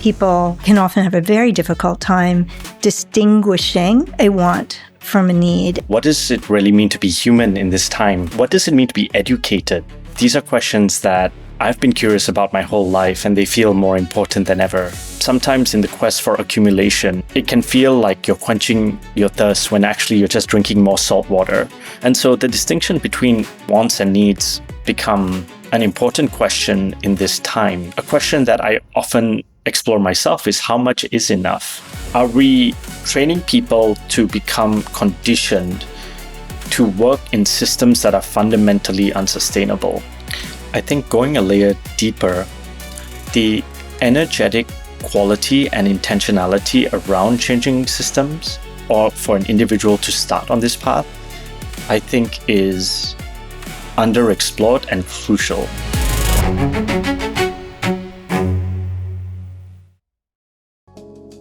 people can often have a very difficult time distinguishing a want from a need. What does it really mean to be human in this time? What does it mean to be educated? These are questions that I've been curious about my whole life, and they feel more important than ever. Sometimes in the quest for accumulation, it can feel like you're quenching your thirst when actually you're just drinking more salt water. And so the distinction between wants and needs become an important question in this time. A question that I often explore myself is, how much is enough? Are we training people to become conditioned to work in systems that are fundamentally unsustainable? I think going a layer deeper, the energetic quality and intentionality around changing systems, or for an individual to start on this path, I think is underexplored and crucial.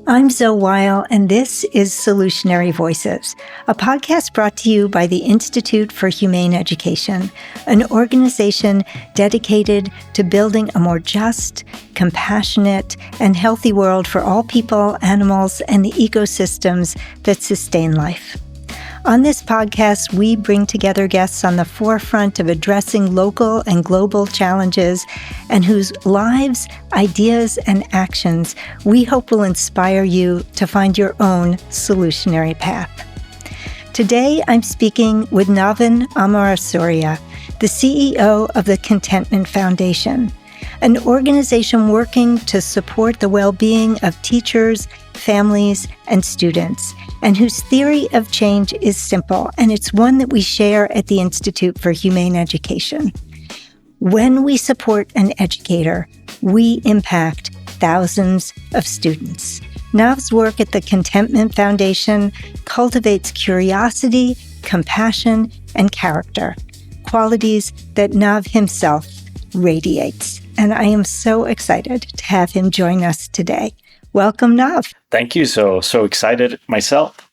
I'm Zoe Weil, and this is Solutionary Voices, a podcast brought to you by the Institute for Humane Education, an organization dedicated to building a more just, compassionate, and healthy world for all people, animals, and the ecosystems that sustain life. On this podcast, we bring together guests on the forefront of addressing local and global challenges and whose lives, ideas, and actions we hope will inspire you to find your own solutionary path. Today, I'm speaking with Navin Amarasuriya, the CEO of the Contentment Foundation, an organization working to support the well-being of teachers, families, and students, and whose theory of change is simple, and it's one that we share at the Institute for Humane Education. When we support an educator, we impact thousands of students. Nav's work at the Contentment Foundation cultivates curiosity, compassion, and character, qualities that Nav himself radiates. And I am so excited to have him join us today. Welcome, Nav. Thank you. So excited myself.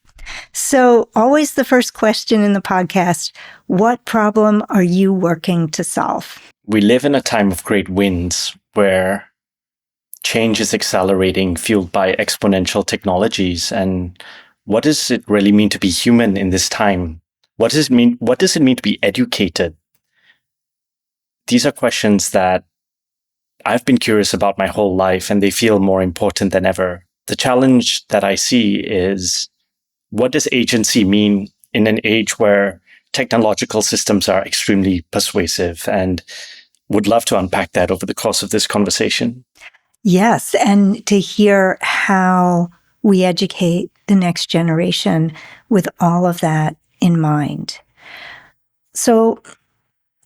So always the first question in the podcast, what problem are you working to solve? We live in a time of great winds where change is accelerating, fueled by exponential technologies. And what does it really mean to be human in this time? What does it mean? What does it mean to be educated? These are questions that I've been curious about my whole life, and they feel more important than ever. The challenge that I see is, what does agency mean in an age where technological systems are extremely persuasive? And would love to unpack that over the course of this conversation. Yes, and to hear how we educate the next generation with all of that in mind. So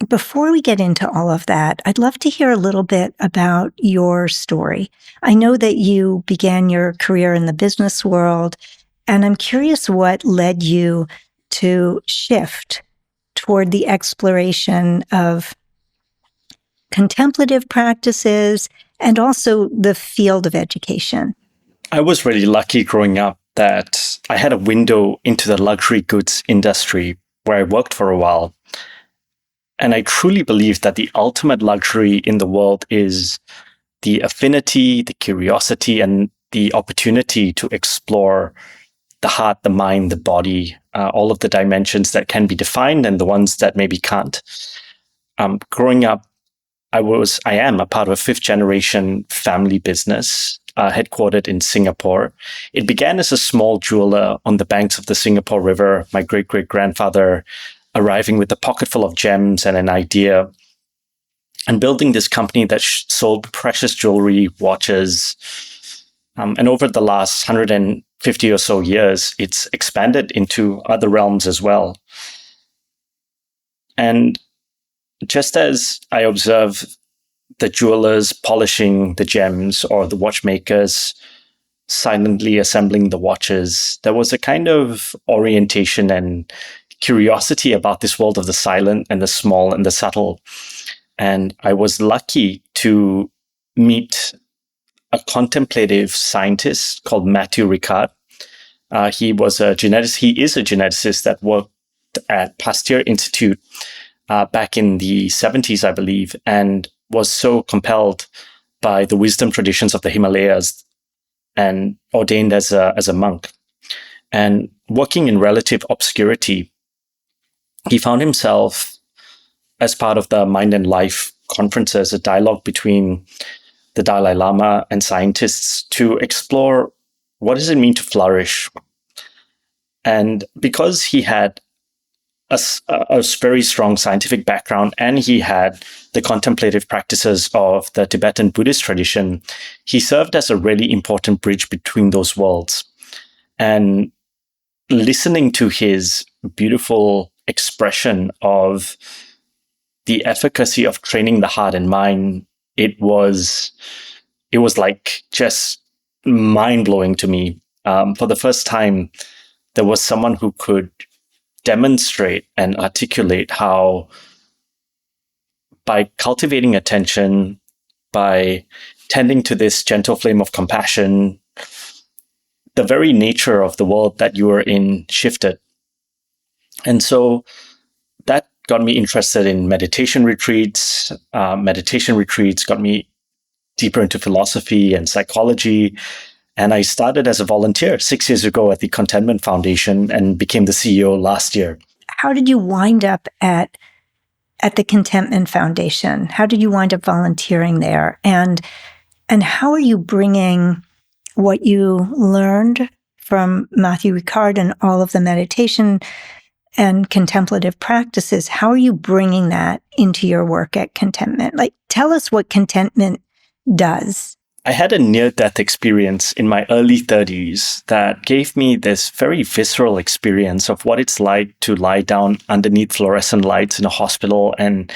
before we get into all of that, I'd love to hear a little bit about your story. I know that you began your career in the business world, and I'm curious what led you to shift toward the exploration of contemplative practices and also the field of education. I was really lucky growing up that I had a window into the luxury goods industry where I worked for a while. And I truly believe that the ultimate luxury in the world is the affinity, the curiosity, and the opportunity to explore the heart, the mind, the body, all of the dimensions that can be defined and the ones that maybe can't. Growing up, I am a part of a fifth generation family business headquartered in Singapore. It began as a small jeweler on the banks of the Singapore River. My great-great-grandfather arriving with a pocket full of gems and an idea, and building this company that sold precious jewelry, watches. And over the last 150 or so years, it's expanded into other realms as well. And just as I observe the jewelers polishing the gems or the watchmakers silently assembling the watches, there was a kind of orientation and curiosity about this world of the silent and the small and the subtle. And I was lucky to meet a contemplative scientist called Matthew Ricard. He is a geneticist that worked at Pasteur Institute back in the 70s, I believe, and was so compelled by the wisdom traditions of the Himalayas and ordained as a monk. And working in relative obscurity, he found himself as part of the Mind and Life conferences, a dialogue between the Dalai Lama and scientists to explore what does it mean to flourish. And because he had a very strong scientific background, and he had the contemplative practices of the Tibetan Buddhist tradition, he served as a really important bridge between those worlds. And listening to his beautiful expression of the efficacy of training the heart and mind, it was like just mind-blowing to me. For the first time, there was someone who could demonstrate and articulate how by cultivating attention, by tending to this gentle flame of compassion, the very nature of the world that you were in shifted. And so that got me interested in meditation retreats. Meditation retreats got me deeper into philosophy and psychology. And I started as a volunteer 6 years ago at the Contentment Foundation and became the CEO last year. How did you wind up at the Contentment Foundation? How did you wind up volunteering there? And how are you bringing what you learned from Matthew Ricard and all of the meditation and contemplative practices? How are you bringing that into your work at Contentment? Like, tell us what Contentment does. I had a near-death experience in my early 30s that gave me this very visceral experience of what it's like to lie down underneath fluorescent lights in a hospital and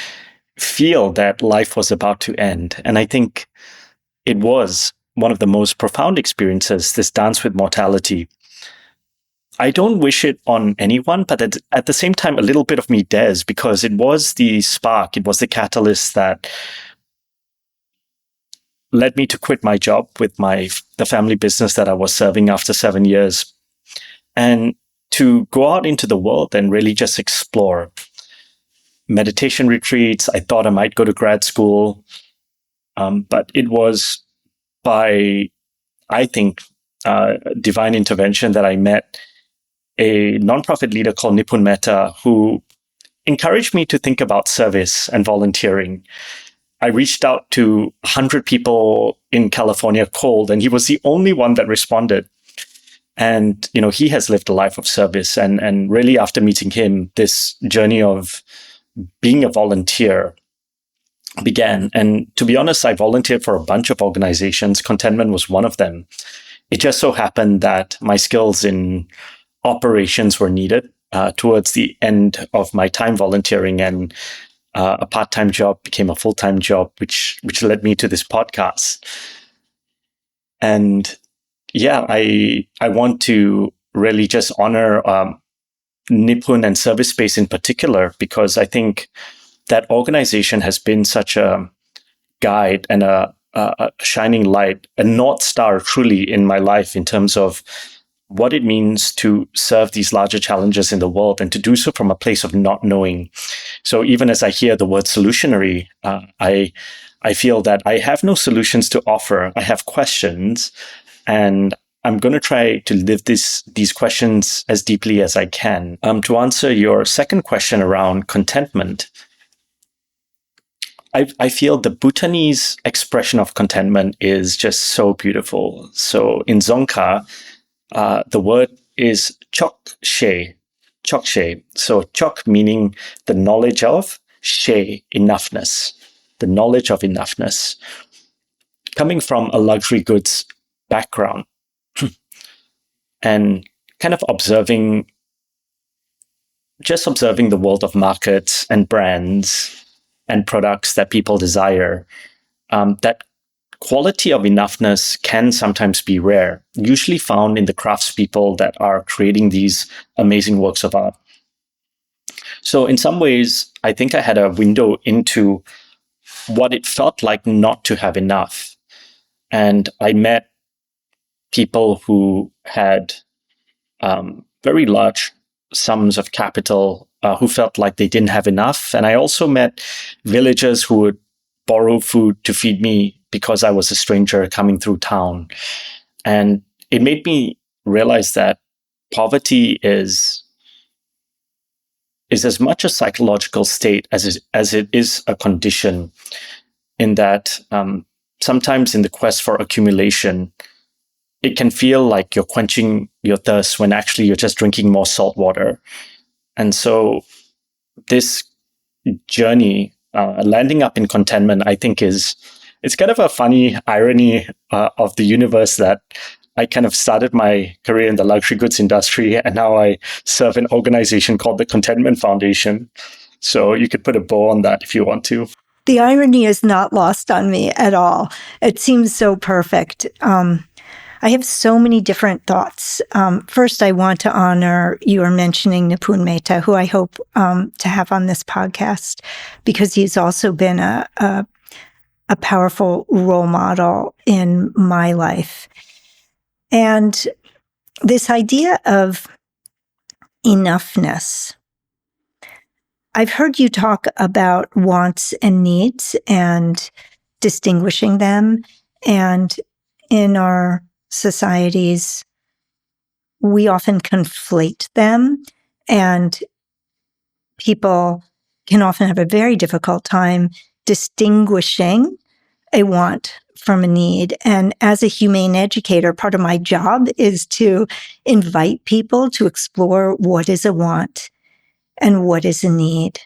feel that life was about to end. And I think it was one of the most profound experiences, this dance with mortality. I don't wish it on anyone, but at the same time, a little bit of me does, because it was the spark, it was the catalyst that led me to quit my job with the family business that I was serving after 7 years, and to go out into the world and really just explore meditation retreats. I thought I might go to grad school, but it was by, I think, divine intervention that I met a nonprofit leader called Nipun Mehta, who encouraged me to think about service and volunteering. I reached out to 100 people in California cold, and he was the only one that responded. And, he has lived a life of service. And really, after meeting him, this journey of being a volunteer began. And to be honest, I volunteered for a bunch of organizations. Contentment was one of them. It just so happened that my skills in operations were needed towards the end of my time volunteering, and a part-time job became a full-time job, which led me to this podcast. And yeah, I want to really just honor Nipun and Service Space in particular, because I think that organization has been such a guide and a shining light, a North Star truly in my life in terms of what it means to serve these larger challenges in the world, and to do so from a place of not knowing. So even as I hear the word solutionary, I feel that I have no solutions to offer. I have questions, and I'm going to try to live these questions as deeply as I can. To answer your second question around contentment, I feel the Bhutanese expression of contentment is just so beautiful. So in Dzongkha, the word is chokshe. So chok meaning the knowledge of, she, enoughness, the knowledge of enoughness. Coming from a luxury goods background and kind of observing the world of markets and brands and products that people desire, that quality of enoughness can sometimes be rare, usually found in the craftspeople that are creating these amazing works of art. So in some ways, I think I had a window into what it felt like not to have enough. And I met people who had very large sums of capital, who felt like they didn't have enough. And I also met villagers who would borrow food to feed me because I was a stranger coming through town. And it made me realize that poverty is as much a psychological state as it is a condition, in that sometimes in the quest for accumulation, it can feel like you're quenching your thirst when actually you're just drinking more salt water. And so this journey, landing up in contentment, I think it's kind of a funny irony of the universe that I kind of started my career in the luxury goods industry, and now I serve an organization called the Contentment Foundation. So you could put a bow on that if you want to. The irony is not lost on me at all. It seems so perfect. I have so many different thoughts. First, I want to honor your mentioning Nipun Mehta, who I hope to have on this podcast, because he's also been a powerful role model in my life. And this idea of enoughness. I've heard you talk about wants and needs and distinguishing them. And in our societies, we often conflate them, and people can often have a very difficult time distinguishing a want from a need. And as a humane educator, part of my job is to invite people to explore what is a want and what is a need.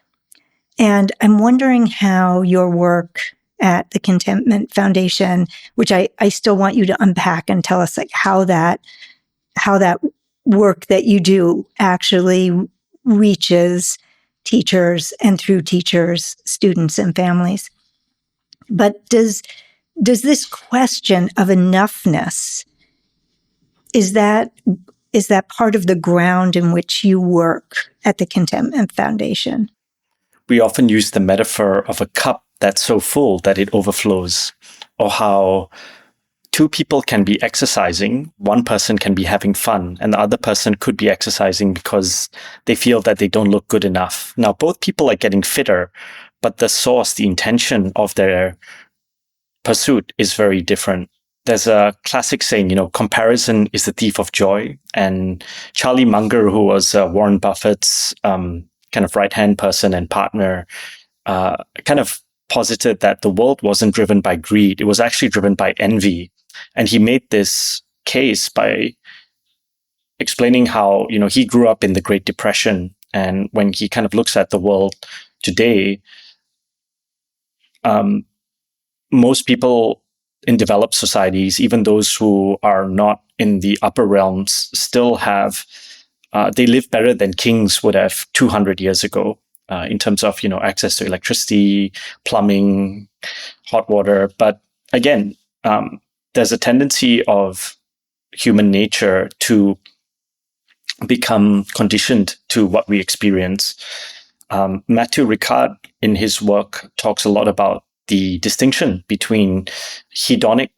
And I'm wondering how your work at the Contentment Foundation, which I still want you to unpack and tell us like how that work that you do actually reaches teachers, and through teachers, students and families. But does this question of enoughness, is that part of the ground in which you work at the Contentment Foundation? We often use the metaphor of a cup that's so full that it overflows, or how two people can be exercising, one person can be having fun, and the other person could be exercising because they feel that they don't look good enough. Now, both people are getting fitter, but the source, the intention of their pursuit is very different. There's a classic saying, comparison is the thief of joy. And Charlie Munger, who was Warren Buffett's kind of right-hand person and partner, kind of posited that the world wasn't driven by greed. It was actually driven by envy. And he made this case by explaining how, he grew up in the Great Depression. And when he kind of looks at the world today, most people in developed societies, even those who are not in the upper realms, still have, they live better than kings would have 200 years ago in terms of, access to electricity, plumbing, hot water. But again, there's a tendency of human nature to become conditioned to what we experience. Matthew Ricard, in his work, talks a lot about the distinction between hedonic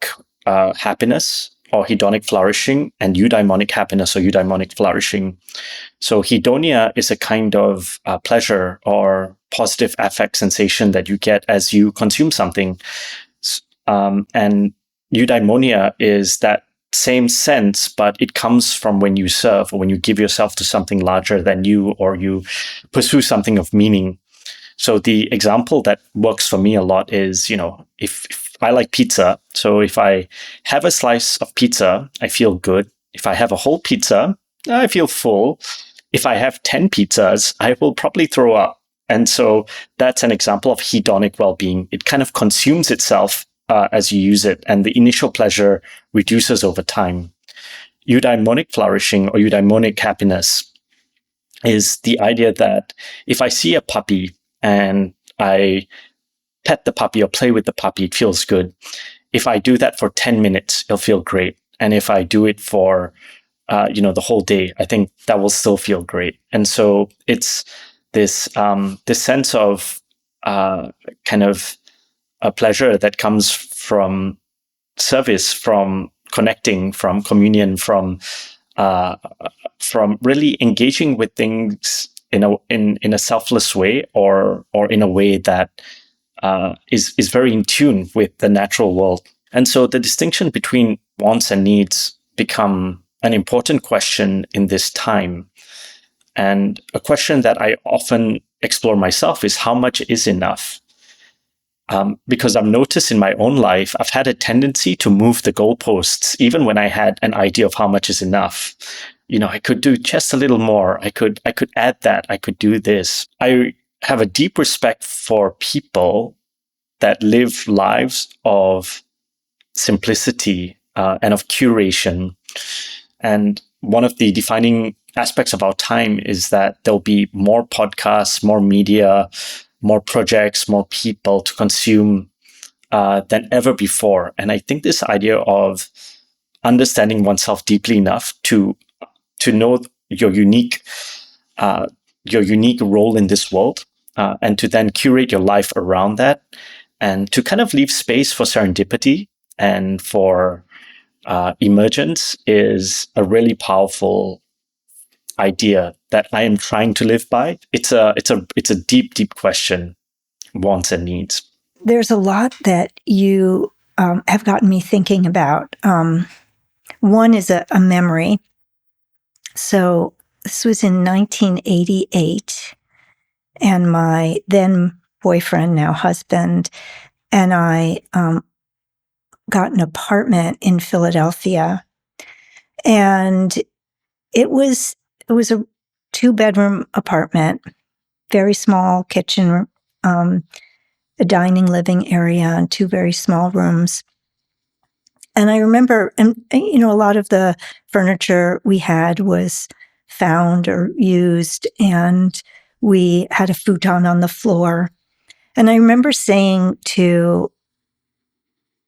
happiness or hedonic flourishing and eudaimonic happiness or eudaimonic flourishing. So hedonia is a kind of pleasure or positive affect sensation that you get as you consume something. And eudaimonia is that same sense, but it comes from when you serve or when you give yourself to something larger than you, or you pursue something of meaning. So the example that works for me a lot is, if I like pizza, so if I have a slice of pizza, I feel good. If I have a whole pizza, I feel full. If I have 10 pizzas, I will probably throw up. And so that's an example of hedonic well-being. It kind of consumes itself as you use it, and the initial pleasure reduces over time. Eudaimonic flourishing or eudaimonic happiness is the idea that if I see a puppy and I pet the puppy or play with the puppy, it feels good. If I do that for 10 minutes, it'll feel great. And if I do it for, the whole day, I think that will still feel great. And so it's this sense of kind of a pleasure that comes from service, from connecting, from communion, from really engaging with things in a selfless way, or in a way that is very in tune with the natural world. And so the distinction between wants and needs become an important question in this time. And a question that I often explore myself is, how much is enough? Because I've noticed in my own life, I've had a tendency to move the goalposts, even when I had an idea of how much is enough. I could do just a little more. I could add that. I could do this. I have a deep respect for people that live lives of simplicity and of curation. And one of the defining aspects of our time is that there'll be more podcasts, more media, more projects, more people to consume than ever before. And I think this idea of understanding oneself deeply enough to know your unique role in this world, and to then curate your life around that, and to kind of leave space for serendipity and for emergence is a really powerful idea that I am trying to live by. It's a deep, deep question, wants and needs. There's a lot that you have gotten me thinking about. One is a memory. So this was in 1988, and my then boyfriend, now husband, and I got an apartment in Philadelphia, and it was a 2-bedroom apartment, very small kitchen, a dining living area, and 2 very small rooms. And I remember, and a lot of the furniture we had was found or used, and we had a futon on the floor. And I remember saying to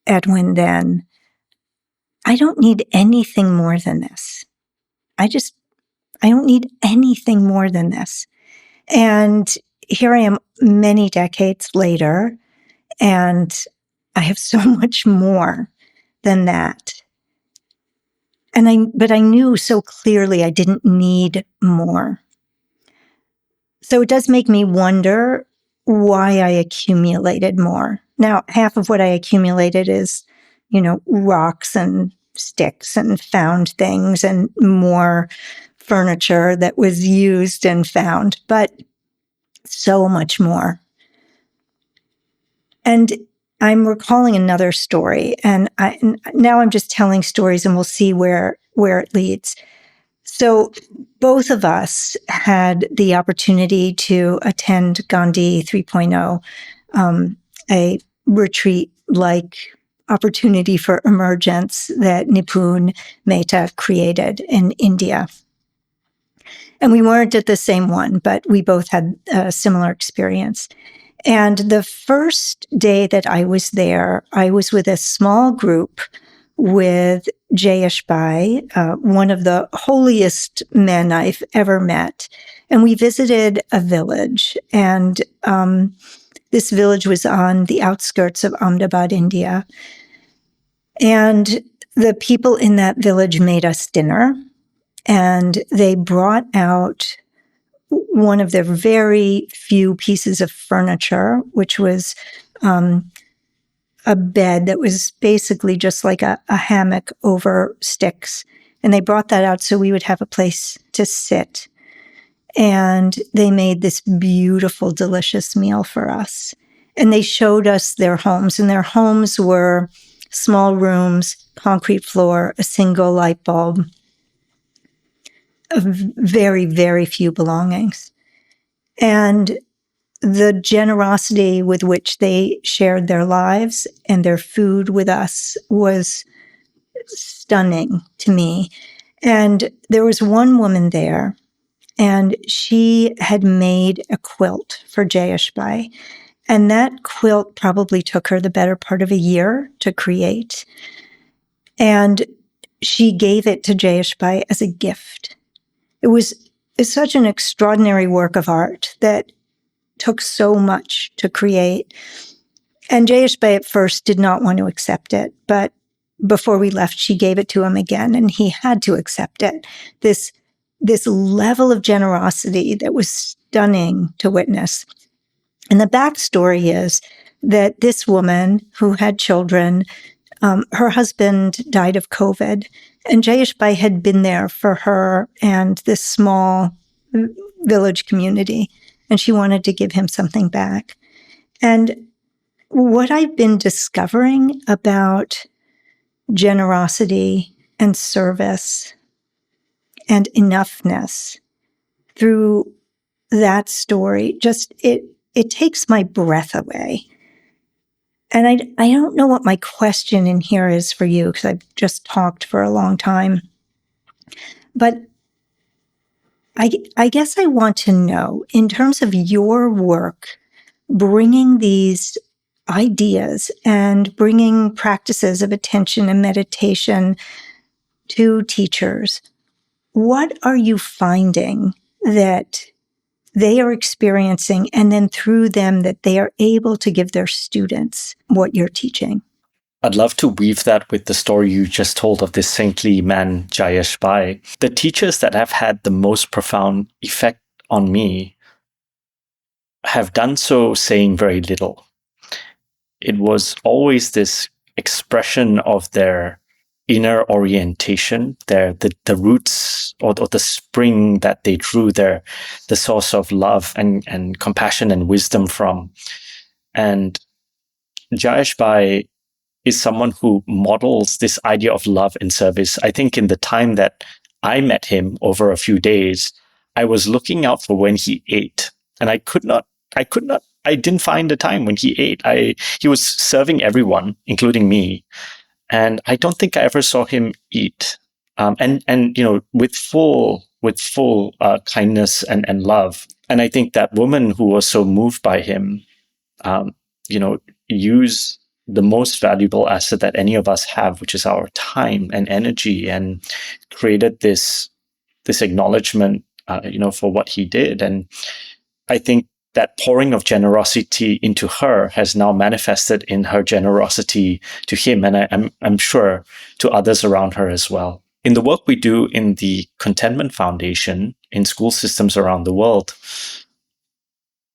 Edwin then, I don't need anything more than this. I don't need anything more than this. And here I am many decades later, and I have so much more than that. But I knew so clearly I didn't need more. So it does make me wonder why I accumulated more. Now, half of what I accumulated is, rocks and sticks and found things and more furniture that was used and found, but so much more. And I'm recalling another story, and now I'm just telling stories, and we'll see where it leads. So both of us had the opportunity to attend Gandhi 3.0, a retreat-like opportunity for emergence that Nipun Mehta created in India. And we weren't at the same one, but we both had a similar experience. And the first day that I was there, I was with a small group with Jayesh Bhai, one of the holiest men I've ever met. And we visited a village. And this village was on the outskirts of Ahmedabad, India. And the people in that village made us dinner. And they brought out one of their very few pieces of furniture, which was a bed that was basically just like a hammock over sticks. And they brought that out so we would have a place to sit. And they made this beautiful, delicious meal for us. And they showed us their homes. And their homes were small rooms, concrete floor, a single light bulb, very, very few belongings. And the generosity with which they shared their lives and their food with us was stunning to me. And there was one woman there, and she had made a quilt for Jayesh Bhai. And that quilt probably took her the better part of a year to create. And she gave it to Jayesh Bhai as a gift. It's such an extraordinary work of art that took so much to create. And Jayesh Bhai at first did not want to accept it, but before we left, she gave it to him again, and he had to accept it. This level of generosity that was stunning to witness. And the backstory is that this woman who had children Her husband died of COVID, and Jayeshbhai had been there for her and this small village community, and she wanted to give him something back. And what I've been discovering about generosity and service and enoughness through that story, just it takes my breath away. And I don't know what my question in here is for you, because I've just talked for a long time. But I guess I want to know, in terms of your work, bringing these ideas and bringing practices of attention and meditation to teachers, what are you finding that they are experiencing, and then through them that they are able to give their students what you're teaching? I'd love to weave that with the story you just told of this saintly man, Jayeshbhai. The teachers that have had the most profound effect on me have done so saying very little. It was always this expression of their inner orientation, the roots or the spring that they drew the source of love and compassion and wisdom from. And Jayeshbhai is someone who models this idea of love and service. I think in the time that I met him over a few days, I was looking out for when he ate, and I didn't find the time when he ate. He was serving everyone, including me. And I don't think I ever saw him eat. And with full kindness and love. And I think that woman who was so moved by him, used the most valuable asset that any of us have, which is our time and energy, and created this acknowledgement, for what he did. And I think that pouring of generosity into her has now manifested in her generosity to him, and I'm sure to others around her as well. In the work we do in the Contentment Foundation in school systems around the world,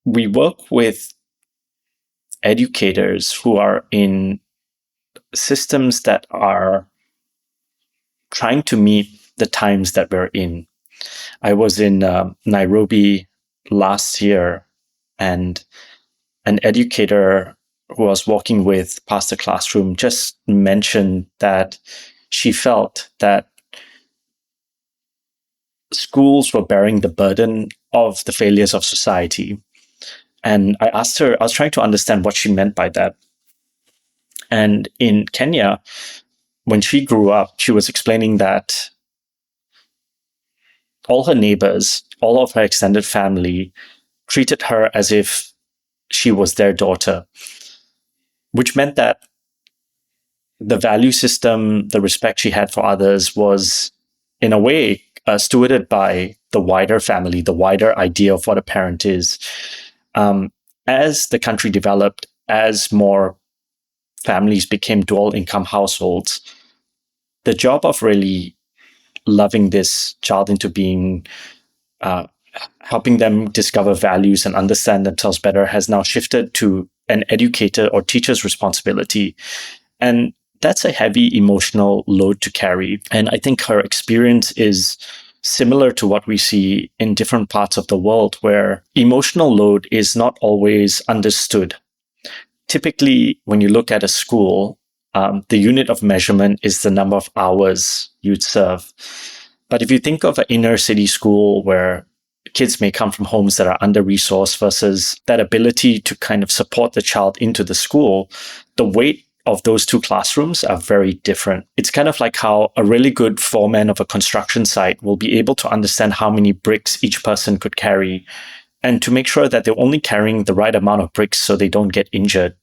we work with educators who are in systems that are trying to meet the times that we're in. I was in Nairobi last year, and an educator who I was walking with past the classroom just mentioned that she felt that schools were bearing the burden of the failures of society. And I asked her, I was trying to understand what she meant by that. And in Kenya, when she grew up, she was explaining that all her neighbors, all of her extended family treated her as if she was their daughter, which meant that the value system, the respect she had for others was, in a way, stewarded by the wider family, the wider idea of what a parent is. As the country developed, as more families became dual income households, the job of really loving this child into being, helping them discover values and understand themselves better has now shifted to an educator or teacher's responsibility. And that's a heavy emotional load to carry. And I think her experience is similar to what we see in different parts of the world, where emotional load is not always understood. Typically, when you look at a school, the unit of measurement is the number of hours you'd serve. But if you think of an inner city school where kids may come from homes that are under-resourced versus that ability to kind of support the child into the school, the weight of those two classrooms are very different. It's kind of like how a really good foreman of a construction site will be able to understand how many bricks each person could carry, and to make sure that they're only carrying the right amount of bricks so they don't get injured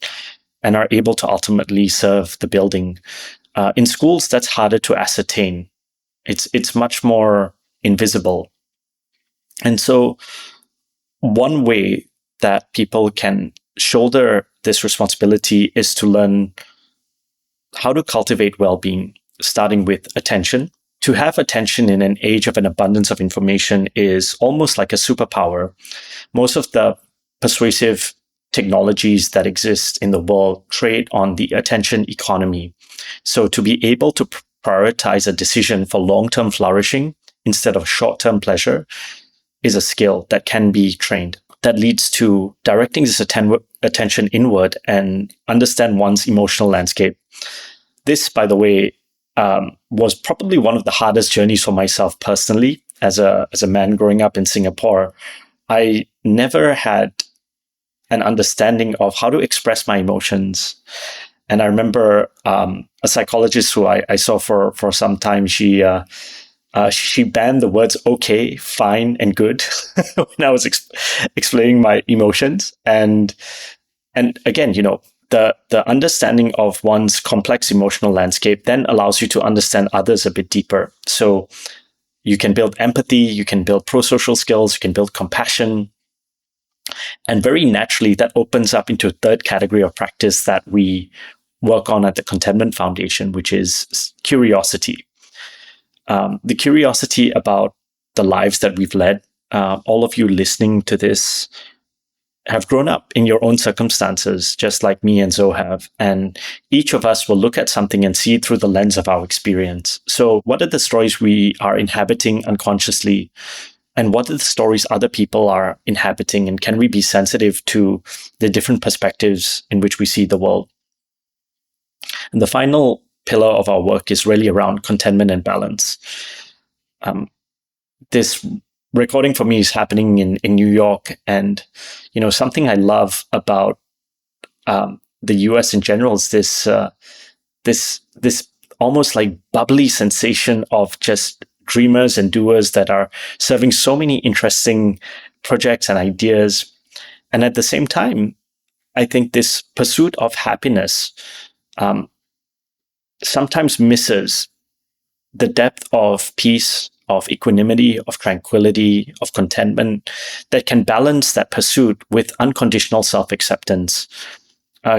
and are able to ultimately serve the building. In schools, that's harder to ascertain. It's much more invisible. And so one way that people can shoulder this responsibility is to learn how to cultivate well-being, starting with attention. To have attention in an age of an abundance of information is almost like a superpower. Most of the persuasive technologies that exist in the world trade on the attention economy. So to be able to prioritize a decision for long-term flourishing instead of short-term pleasure is a skill that can be trained. That leads to directing this attention inward and understand one's emotional landscape. This, by the way, was probably one of the hardest journeys for myself personally as a man growing up in Singapore. I never had an understanding of how to express my emotions. And I remember a psychologist who I saw for some time, she banned the words okay, fine, and good when I was explaining my emotions. And again, the understanding of one's complex emotional landscape then allows you to understand others a bit deeper. So you can build empathy, you can build pro-social skills, you can build compassion. And very naturally, that opens up into a third category of practice that we work on at the Contentment Foundation, which is curiosity. The curiosity about the lives that we've led. All of you listening to this have grown up in your own circumstances, just like me and Zoe have. And each of us will look at something and see it through the lens of our experience. So what are the stories we are inhabiting unconsciously? And what are the stories other people are inhabiting? And can we be sensitive to the different perspectives in which we see the world? And the final pillar of our work is really around contentment and balance. This recording for me is happening in New York. And, something I love about the US in general is this almost like bubbly sensation of just dreamers and doers that are serving so many interesting projects and ideas. And at the same time, I think this pursuit of happiness sometimes misses the depth of peace, of equanimity, of tranquility, of contentment that can balance that pursuit with unconditional self-acceptance.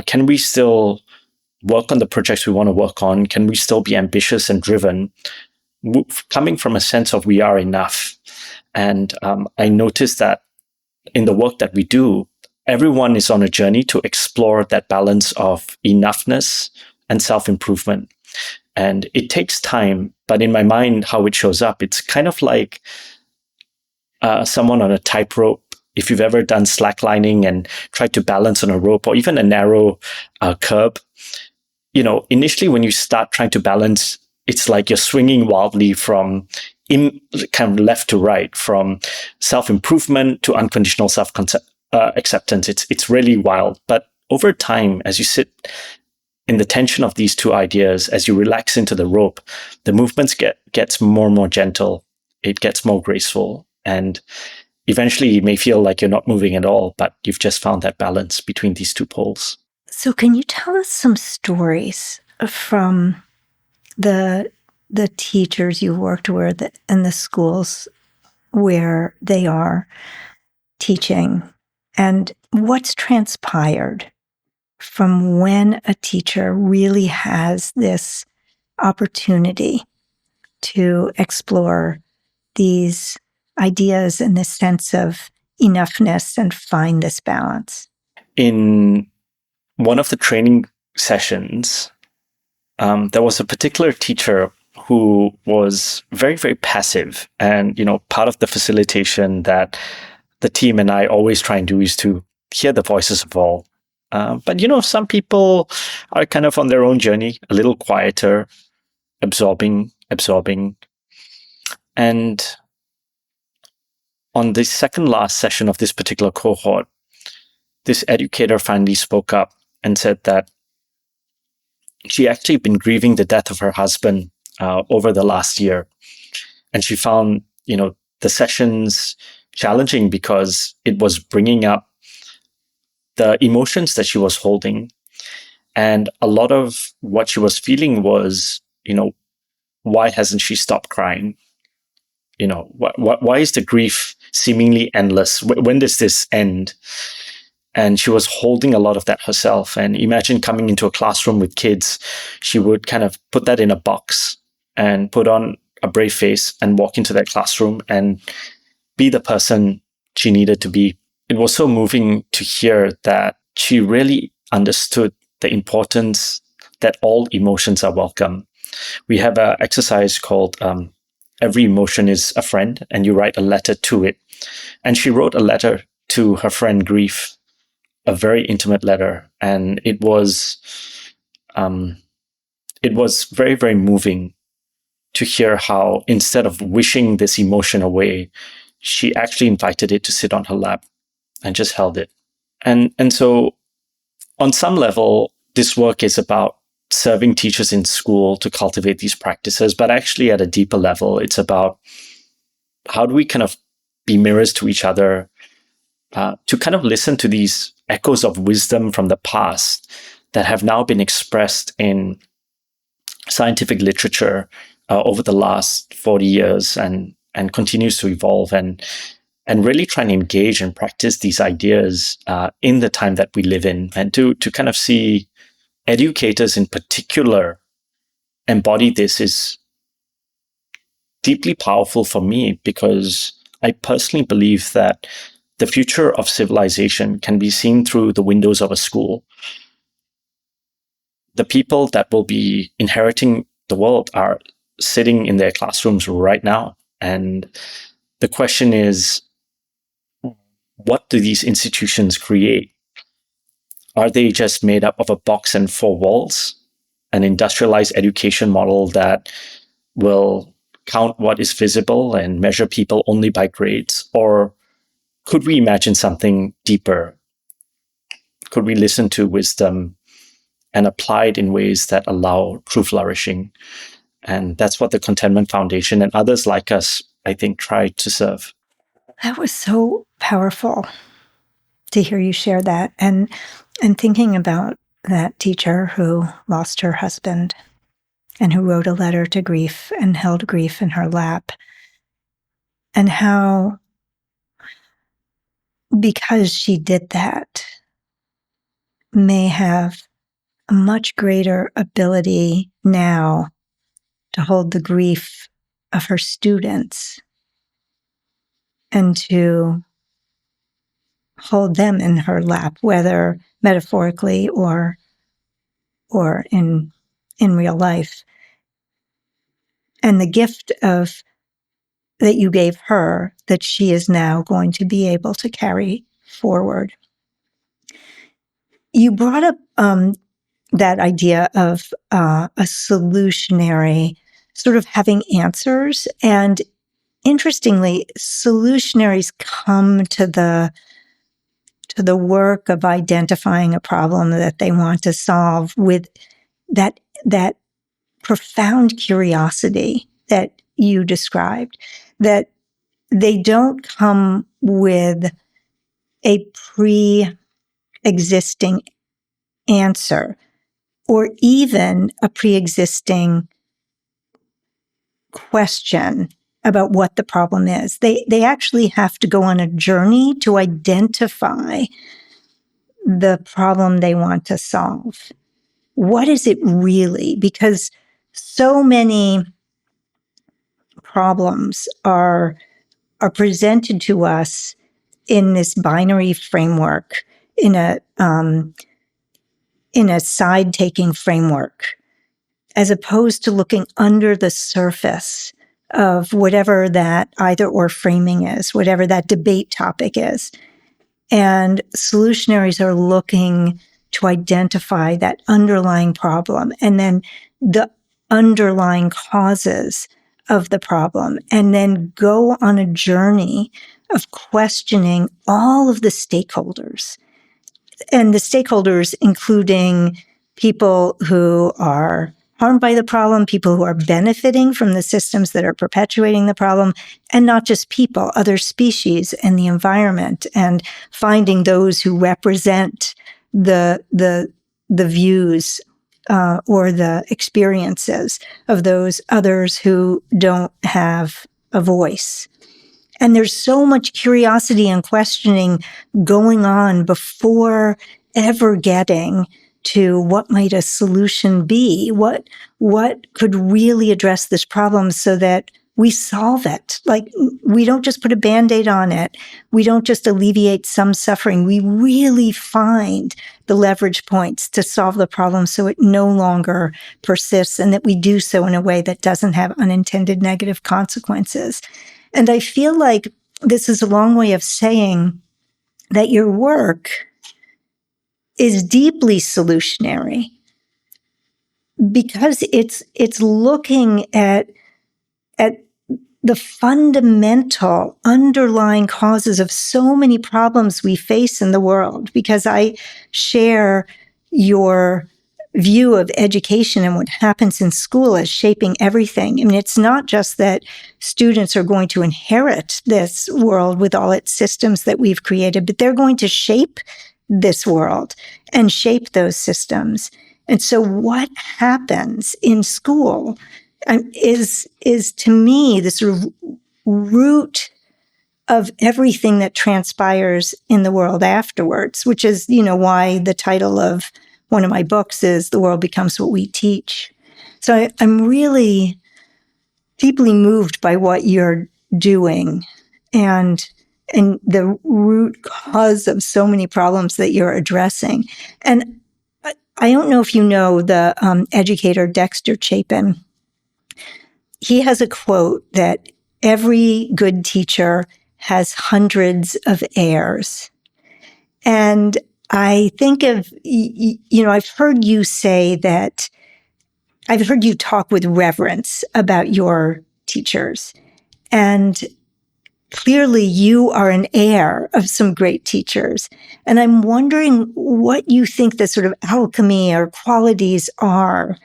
Can we still work on the projects we want to work on? Can we still be ambitious and driven, coming from a sense of we are enough? And I noticed that in the work that we do, everyone is on a journey to explore that balance of enoughness and self-improvement. And it takes time, but in my mind, how it shows up, it's kind of like someone on a tightrope. If you've ever done slacklining and tried to balance on a rope or even a narrow curb, initially when you start trying to balance, it's like you're swinging wildly from kind of left to right, from self-improvement to unconditional self-acceptance. It's really wild. But over time, as you sit in the tension of these two ideas, as you relax into the rope, the movements gets more and more gentle. It gets more graceful. And eventually you may feel like you're not moving at all, but you've just found that balance between these two poles. So can you tell us some stories from the teachers you worked with and the schools where they are teaching, and what's transpired from when a teacher really has this opportunity to explore these ideas and this sense of enoughness and find this balance? In one of the training sessions, there was a particular teacher who was very, very passive. And, part of the facilitation that the team and I always try and do is to hear the voices of all. But, some people are kind of on their own journey, a little quieter, absorbing. And on the second last session of this particular cohort, this educator finally spoke up and said that she actually been grieving the death of her husband over the last year. And she found, the sessions challenging because it was bringing up the emotions that she was holding. And a lot of what she was feeling was, why hasn't she stopped crying? Why is the grief seemingly endless? When does this end? And she was holding a lot of that herself. And imagine coming into a classroom with kids, she would kind of put that in a box and put on a brave face and walk into that classroom and be the person she needed to be. It was so moving to hear that she really understood the importance that all emotions are welcome. We have an exercise called Every Emotion is a Friend, and you write a letter to it. And she wrote a letter to her friend Grief, a very intimate letter, and it was very, very moving to hear how, instead of wishing this emotion away, she actually invited it to sit on her lap and just held it. And so on some level, this work is about serving teachers in school to cultivate these practices, but actually at a deeper level, it's about how do we kind of be mirrors to each other, to kind of listen to these echoes of wisdom from the past that have now been expressed in scientific literature over the last 40 years and continues to evolve, and really try and engage and practice these ideas in the time that we live in, and to kind of see educators in particular embody this is deeply powerful for me, because I personally believe that the future of civilization can be seen through the windows of a school. The people that will be inheriting the world are sitting in their classrooms right now. And the question is, what do these institutions create? Are they just made up of a box and four walls, an industrialized education model that will count what is visible and measure people only by grades? Or could we imagine something deeper? Could we listen to wisdom and apply it in ways that allow true flourishing? And that's what the Contentment Foundation and others like us, I think, try to serve. That was so powerful to hear you share that. And thinking about that teacher who lost her husband and who wrote a letter to Grief and held Grief in her lap, and how, because she did that, may have a much greater ability now to hold the grief of her students and to hold them in her lap, whether metaphorically or in real life. And the gift of that you gave her, that she is now going to be able to carry forward. You brought up that idea of a solutionary, sort of having answers. And interestingly, solutionaries come to the work of identifying a problem that they want to solve with that profound curiosity that you described, that they don't come with a pre-existing answer or even a pre-existing question about what the problem is. They actually have to go on a journey to identify the problem they want to solve. What is it really? Because so many problems are presented to us in this binary framework, in a side-taking framework, as opposed to looking under the surface of whatever that either or framing is, whatever that debate topic is. And solutionaries are looking to identify that underlying problem and then the underlying causes of the problem, and then go on a journey of questioning all of the stakeholders. And the stakeholders, including people who are harmed by the problem, people who are benefiting from the systems that are perpetuating the problem, and not just people, other species and the environment, and finding those who represent the views or the experiences of those others who don't have a voice. And there's so much curiosity and questioning going on before ever getting to what might a solution be? What could really address this problem so that we solve it? Like, we don't just put a Band-Aid on it. We don't just alleviate some suffering. We really find the leverage points to solve the problem so it no longer persists, and that we do so in a way that doesn't have unintended negative consequences. And I feel like this is a long way of saying that your work is deeply solutionary because it's looking at the fundamental underlying causes of so many problems we face in the world. Because I share your view of education and what happens in school as shaping everything. I mean, it's not just that students are going to inherit this world with all its systems that we've created, but they're going to shape this world and shape those systems. And so what happens in school is to me the sort of root of everything that transpires in the world afterwards, which is, why the title of one of my books is The World Becomes What We Teach. So I'm really deeply moved by what you're doing and the root cause of so many problems that you're addressing. And I don't know if you know the educator Dexter Chapin. He has a quote that every good teacher has hundreds of heirs. And I think of, I've heard you say that, I've heard you talk with reverence about your teachers. And clearly you are an heir of some great teachers. And I'm wondering what you think the sort of alchemy or qualities are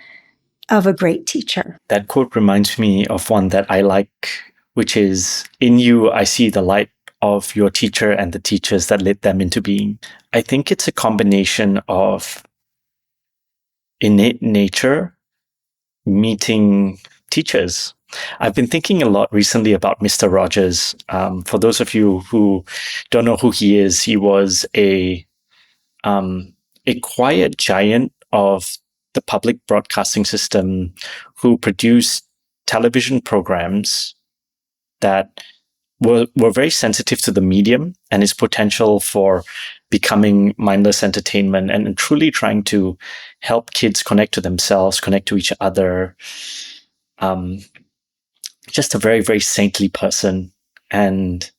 of a great teacher. That quote reminds me of one that I like, which is, "In you, I see the light of your teacher and the teachers that led them into being." I think it's a combination of innate nature meeting teachers. I've been thinking a lot recently about Mr. Rogers. For those of you who don't know who he is, he was a quiet giant of the public broadcasting system who produced television programs that were very sensitive to the medium and its potential for becoming mindless entertainment, and truly trying to help kids connect to themselves, connect to each other. Just a very, very saintly person. And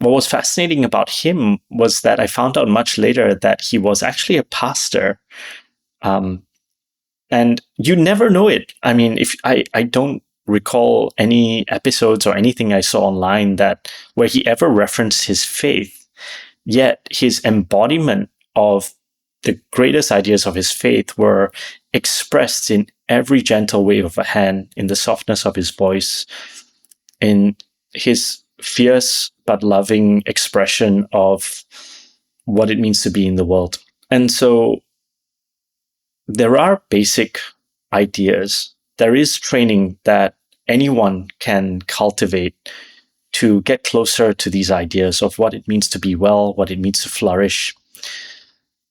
what was fascinating about him was that I found out much later that he was actually a pastor. And you never know it. I mean, if I don't recall any episodes or anything I saw online that where he ever referenced his faith, yet his embodiment of the greatest ideas of his faith were expressed in every gentle wave of a hand, in the softness of his voice, in his fierce but loving expression of what it means to be in the world. And so there are basic ideas. There is training that anyone can cultivate to get closer to these ideas of what it means to be well, what it means to flourish.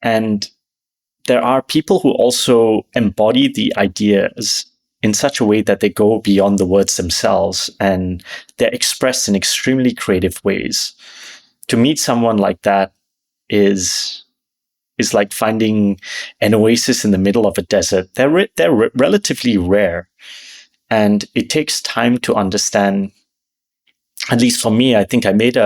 And there are people who also embody the ideas in such a way that they go beyond the words themselves, and they're expressed in extremely creative ways. To meet someone like that is like finding an oasis in the middle of a desert. They're relatively rare, and it takes time to understand. At least for me, I think I made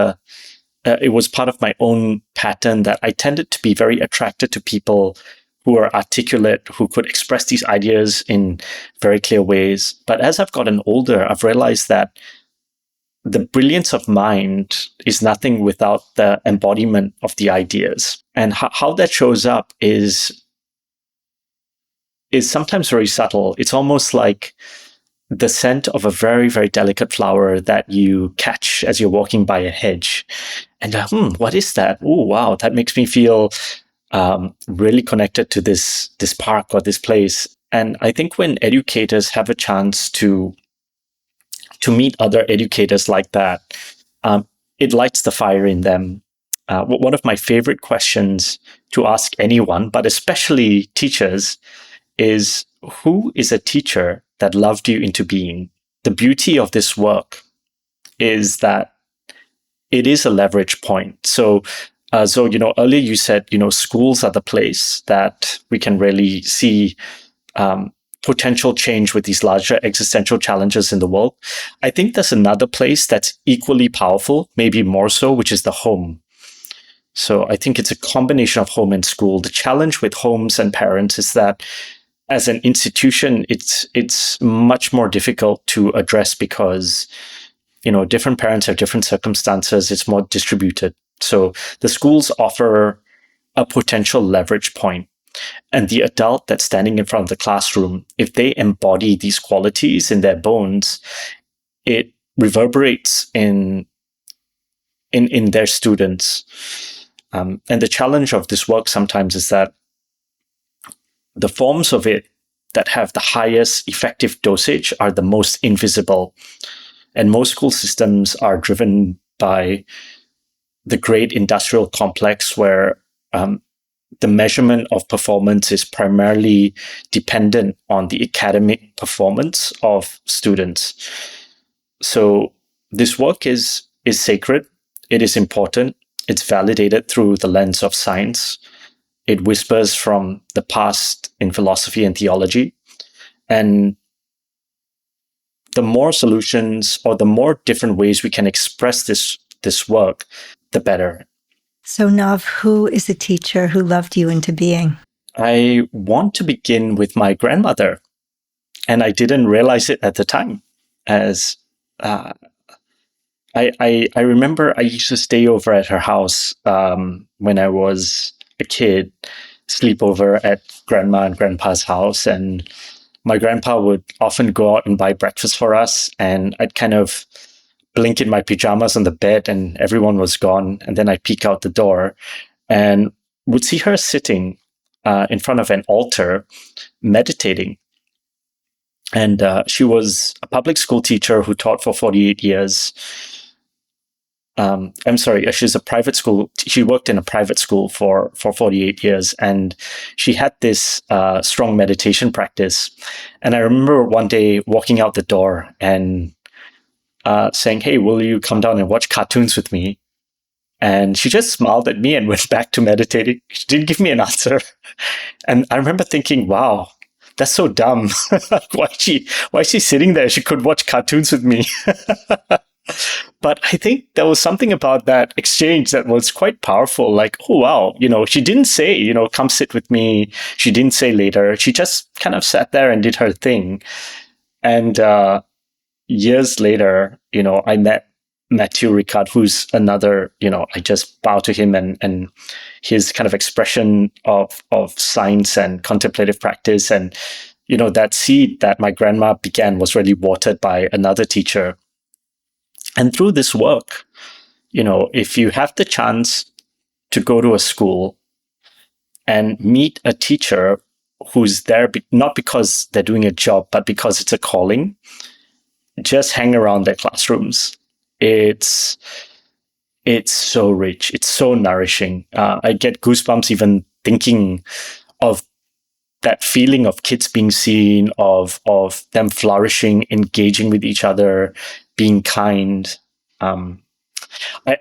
it was part of my own pattern that I tended to be very attracted to people who are articulate, who could express these ideas in very clear ways. But as I've gotten older, I've realized that the brilliance of mind is nothing without the embodiment of the ideas. And how that shows up is sometimes very subtle. It's almost like the scent of a very, very delicate flower that you catch as you're walking by a hedge. And what is that? Oh, wow, that makes me feel really connected to this park or this place. And I think when educators have a chance to meet other educators like that, it lights the fire in them. One of my favorite questions to ask anyone, but especially teachers, is who is a teacher that loved you into being? The beauty of this work is that it is a leverage point. So, earlier you said, schools are the place that we can really see potential change with these larger existential challenges in the world. I think there's another place that's equally powerful, maybe more so, which is the home. So I think it's a combination of home and school. The challenge with homes and parents is that as an institution, it's much more difficult to address because, different parents have different circumstances. It's more distributed. So the schools offer a potential leverage point. And the adult that's standing in front of the classroom, if they embody these qualities in their bones, it reverberates in their students. And the challenge of this work sometimes is that the forms of it that have the highest effective dosage are the most invisible. And most school systems are driven by the great industrial complex where the measurement of performance is primarily dependent on the academic performance of students. So this work is sacred. It is important. It's validated through the lens of science. It whispers from the past in philosophy and theology. And the more solutions or the more different ways we can express this work, the better. So, Nav, who is a teacher who loved you into being? I want to begin with my grandmother, and I didn't realize it at the time. As I remember, I used to stay over at her house when I was a kid, sleep over at grandma and grandpa's house, and my grandpa would often go out and buy breakfast for us, and I'd kind of blink in my pajamas on the bed and everyone was gone. And then I peek out the door and would see her sitting in front of an altar meditating. And she was a public school teacher who taught for 48 years. I'm sorry, she's a private school. She worked in a private school for 48 years. And she had this strong meditation practice. And I remember one day walking out the door and saying, "Hey, will you come down and watch cartoons with me?" And she just smiled at me and went back to meditating. She didn't give me an answer. And I remember thinking, wow, that's so dumb. Why is she sitting there? She could watch cartoons with me. But I think there was something about that exchange that was quite powerful. Like, oh, wow, she didn't say, come sit with me. She didn't say later. She just kind of sat there and did her thing. And years later, I met Matthew Ricard, who's another, I just bow to him and his kind of expression of science and contemplative practice. And, that seed that my grandma began was really watered by another teacher. And through this work, if you have the chance to go to a school and meet a teacher who's there, not because they're doing a job, but because it's a calling, just hang around their classrooms. It's so rich. It's so nourishing. I get goosebumps even thinking of that feeling of kids being seen, of them flourishing, engaging with each other, being kind. I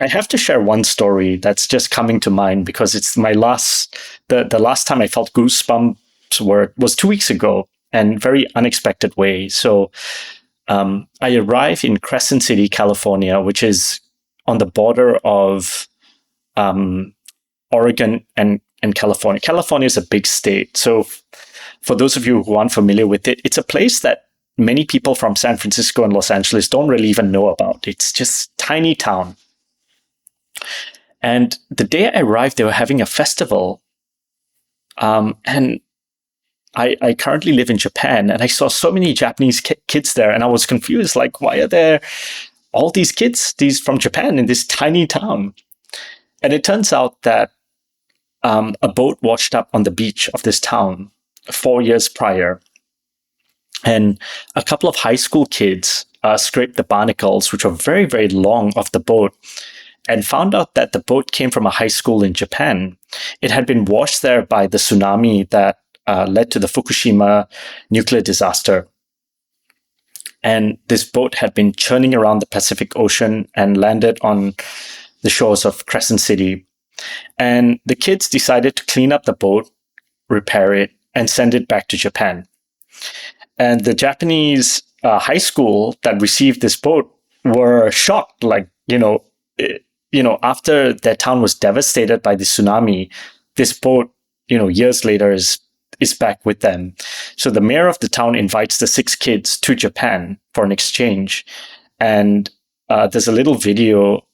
have to share one story that's just coming to mind because it's the last time I felt goosebumps was 2 weeks ago, and very unexpected way. So I arrived in Crescent City, California, which is on the border of Oregon and California. California is a big state. So for those of you who aren't familiar with it, it's a place that many people from San Francisco and Los Angeles don't really even know about. It's just a tiny town. And the day I arrived, they were having a festival. And I currently live in Japan, and I saw so many Japanese kids there, and I was confused, like, why are there all these kids, these from Japan in this tiny town? And it turns out that a boat washed up on the beach of this town 4 years prior. And a couple of high school kids scraped the barnacles, which were very, very long, off the boat, and found out that the boat came from a high school in Japan. It had been washed there by the tsunami that led to the Fukushima nuclear disaster. And this boat had been churning around the Pacific Ocean and landed on the shores of Crescent City. And the kids decided to clean up the boat, repair it, and send it back to Japan. And the Japanese high school that received this boat were shocked. Like, after their town was devastated by the tsunami, this boat, years later is back with them. So the mayor of the town invites the 6 kids to Japan for an exchange. And there's a little video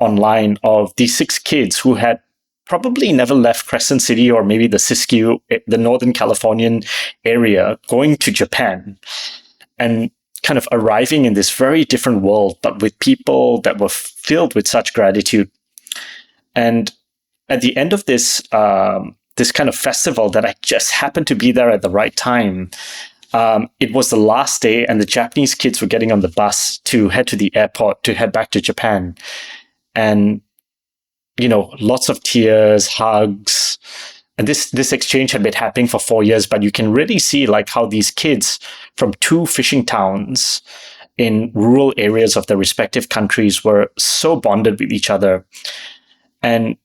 online of these 6 kids who had probably never left Crescent City or maybe the Siskiyou, the Northern Californian area, going to Japan and kind of arriving in this very different world, but with people that were filled with such gratitude. And at the end of this kind of festival that I just happened to be there at the right time, it was the last day, and the Japanese kids were getting on the bus to head to the airport to head back to Japan. And lots of tears, hugs. And this exchange had been happening for 4 years, but you can really see like how these kids from 2 fishing towns in rural areas of their respective countries were so bonded with each other. And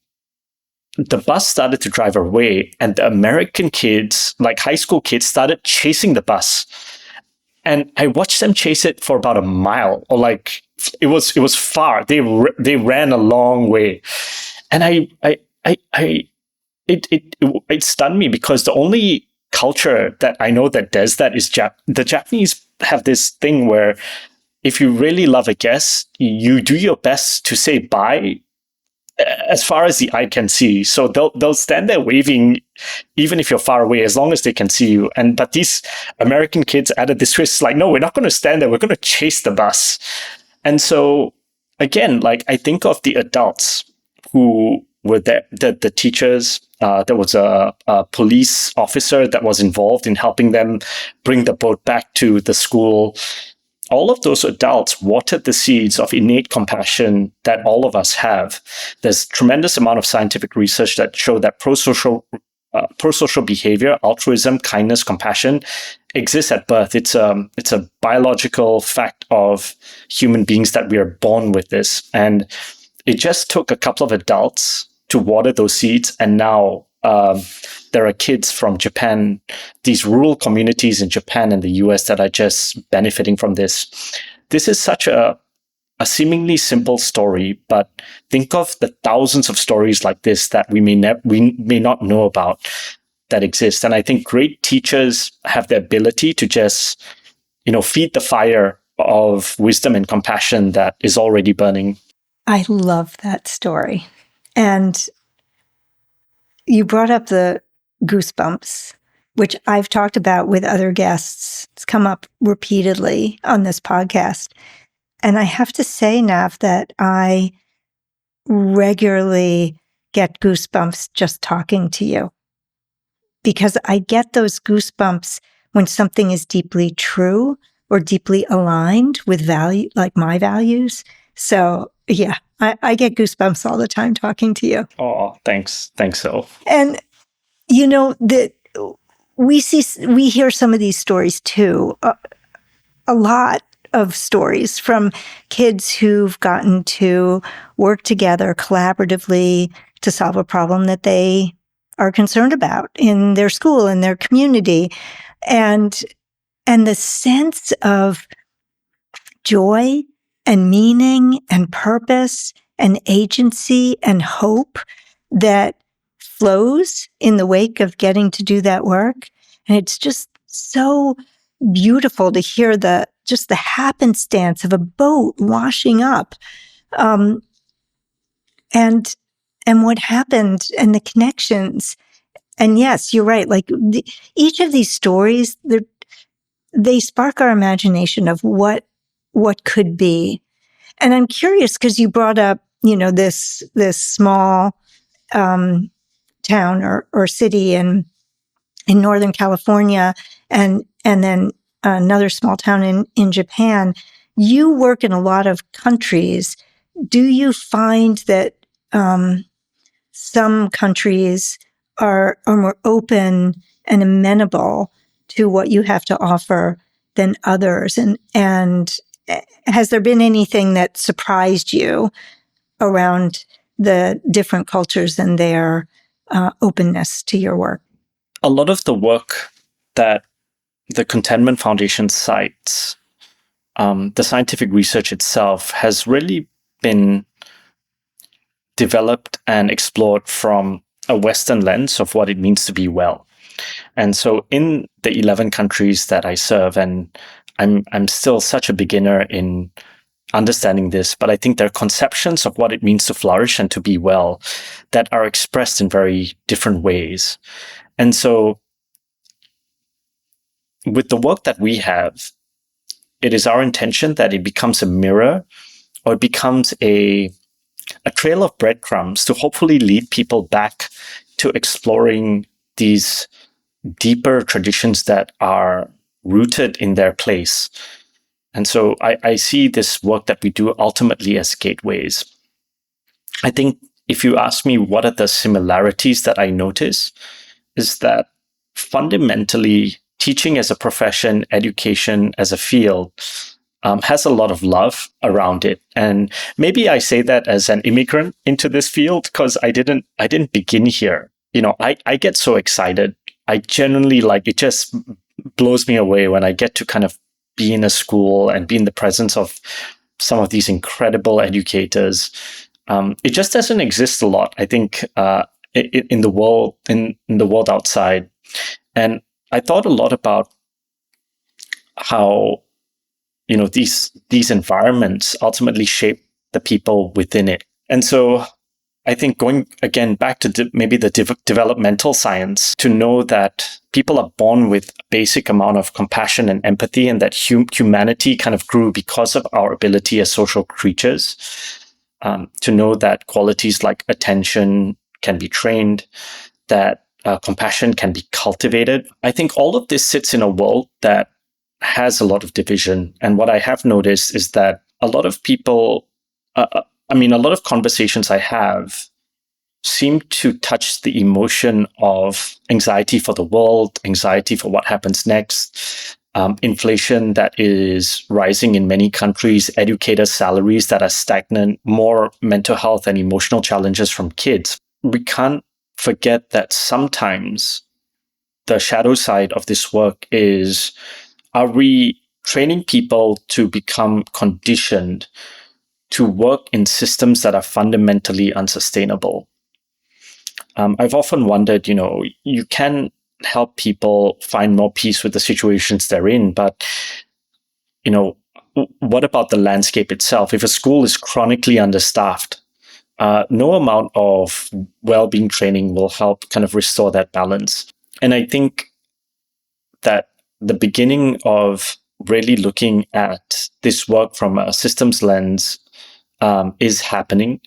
the bus started to drive away, and the American kids, like high school kids, started chasing the bus. And I watched them chase it for about a mile, or like it was far. They ran a long way, and it stunned me, because the only culture that I know that does that is the Japanese have this thing where if you really love a guest, you do your best to say bye as far as the eye can see. So they'll stand there waving, even if you're far away, as long as they can see you. But these American kids added this twist, like, no, we're not going to stand there. We're going to chase the bus. And so again, like I think of the adults who were there, the teachers. There was a police officer that was involved in helping them bring the boat back to the school. All of those adults watered the seeds of innate compassion that all of us have. There's tremendous amount of scientific research that show that pro-social behavior, altruism, kindness, compassion exists at birth. It's a biological fact of human beings that we are born with this. And it just took a couple of adults to water those seeds. And now there are kids from Japan, these rural communities in Japan and the US that are just benefiting from this. This is such a seemingly simple story, but think of the thousands of stories like this that we may not know about that exist. And I think great teachers have the ability to just, feed the fire of wisdom and compassion that is already burning. I love that story. And you brought up the goosebumps, which I've talked about with other guests. It's come up repeatedly on this podcast. And I have to say, Nav, that I regularly get goosebumps just talking to you, because I get those goosebumps when something is deeply true or deeply aligned with value, like my values. So yeah, I get goosebumps all the time talking to you. Oh, thanks. Thanks, Zoe. And that we hear some of these stories too. A lot of stories from kids who've gotten to work together collaboratively to solve a problem that they are concerned about in their school, in their community. And the sense of joy and meaning and purpose and agency and hope that flows in the wake of getting to do that work. And it's just so beautiful to hear the happenstance of a boat washing up, and what happened and the connections. And yes, you're right. Like each of these stories, they spark our imagination of what could be. And I'm curious because you brought up, this small town or city in Northern California, and then another small town in Japan. You work in a lot of countries. Do you find that some countries are more open and amenable to what you have to offer than others? And has there been anything that surprised you around the different cultures and their openness to your work? A lot of the work that the Contentment Foundation cites, the scientific research itself, has really been developed and explored from a Western lens of what it means to be well. And so in the 11 countries that I serve, and I'm still such a beginner in understanding this, but I think there are conceptions of what it means to flourish and to be well that are expressed in very different ways. And so with the work that we have, it is our intention that it becomes a mirror, or it becomes a trail of breadcrumbs to hopefully lead people back to exploring these deeper traditions that are rooted in their place. And so I see this work that we do ultimately as gateways. I think if you ask me what are the similarities that I notice, is that fundamentally teaching as a profession, education as a field, has a lot of love around it. And maybe I say that as an immigrant into this field because I didn't begin here. I get so excited. I genuinely it just blows me away when I get to kind of be in a school and be in the presence of some of these incredible educators. It just doesn't exist a lot, I think, in the world, in the world outside. And I thought a lot about how these environments ultimately shape the people within it. And so I think going again back to maybe the developmental science, to know that people are born with a basic amount of compassion and empathy, and that humanity kind of grew because of our ability as social creatures, to know that qualities like attention can be trained, that compassion can be cultivated. I think all of this sits in a world that has a lot of division. And what I have noticed is that a lot of people, a lot of conversations I have seem to touch the emotion of anxiety for the world, anxiety for what happens next, inflation that is rising in many countries, educator salaries that are stagnant, more mental health and emotional challenges from kids. We can't forget that sometimes the shadow side of this work is, are we training people to become conditioned to work in systems that are fundamentally unsustainable? I've often wondered, you can help people find more peace with the situations they're in, but, what about the landscape itself? If a school is chronically understaffed, no amount of well-being training will help kind of restore that balance. And I think that the beginning of really looking at this work from a systems lens is happening.